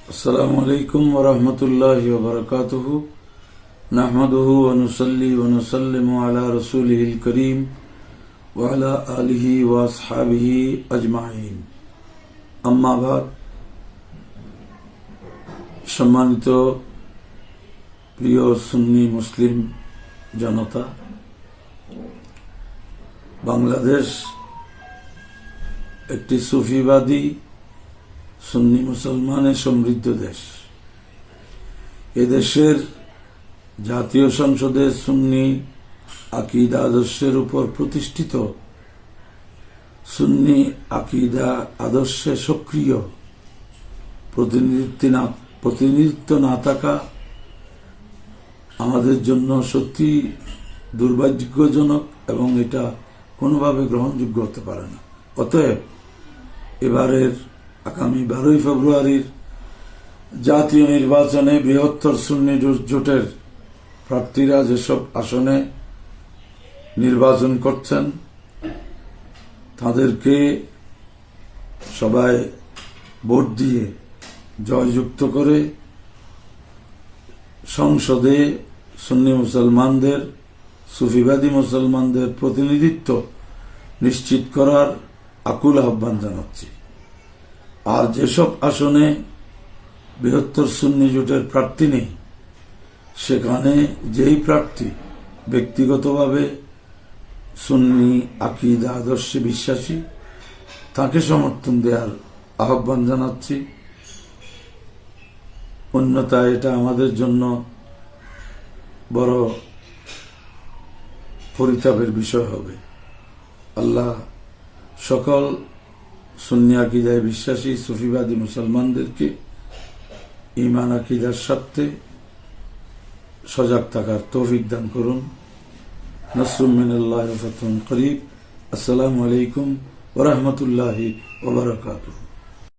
السلام عليكم ورحمة الله وبركاته نحمده ونصلي ونسلم على رسوله الكريم وعلى آله وأصحابه أجمعين أما بعد সম্মানিত প্রিয় সুন্নি মুসলিম জনতা, বাংলাদেশ একটি সুফিবাদী সুন্নি মুসলমানের সমৃদ্ধ দেশ। এদেশের জাতীয় সংসদে সুন্নি আকীদা আদর্শের উপর প্রতিষ্ঠিত সুন্নি আকীদা আদর্শে সক্রিয় প্রতিনিধিত্ব না থাকা আমাদের জন্য সত্যি দুর্ভাগ্যজনক এবং এটা কোনোভাবে গ্রহণযোগ্য হতে পারে না। অতএব এবারের আগামী 12 ফেব্রুয়ারির জাতীয় নির্বাচনে বৃহত্তর সুন্নি জোটের প্রার্থীরা যেসব আসনে নির্বাচন করছেন তাদেরকে সবাই ভোট দিয়ে জয়যুক্ত করে সংসদে সুন্নি মুসলমানদের, সুফিবাদী মুসলমানদের প্রতিনিধিত্ব নিশ্চিত করার আকুল আহ্বান জানাচ্ছি। আর যেসব আসনে বৃহত্তর সুন্নি জোটের প্রার্থী নেই সেখানে যেই প্রার্থী ব্যক্তিগতভাবে সুন্নি আকীদা আদর্শে বিশ্বাসী তাকে সমর্থন দেওয়ার আহ্বান জানাচ্ছি। অন্যথায় এটা আমাদের জন্য বড় পরিতাপের বিষয় হবে। আল্লাহ সকল সুন্নি আকীদায় বিশ্বাসী সুফিবাদী মুসলমানদেরকে ঈমান আকীদার সাথে সজাগ থাকার তৌফিক দান করুন। নাসরুম মিনাল্লাহি ওয়া ফাতহুন করিব। আসসালামু আলাইকুম ওয়া রাহমাতুল্লাহি ওয়া বারাকাতুহু।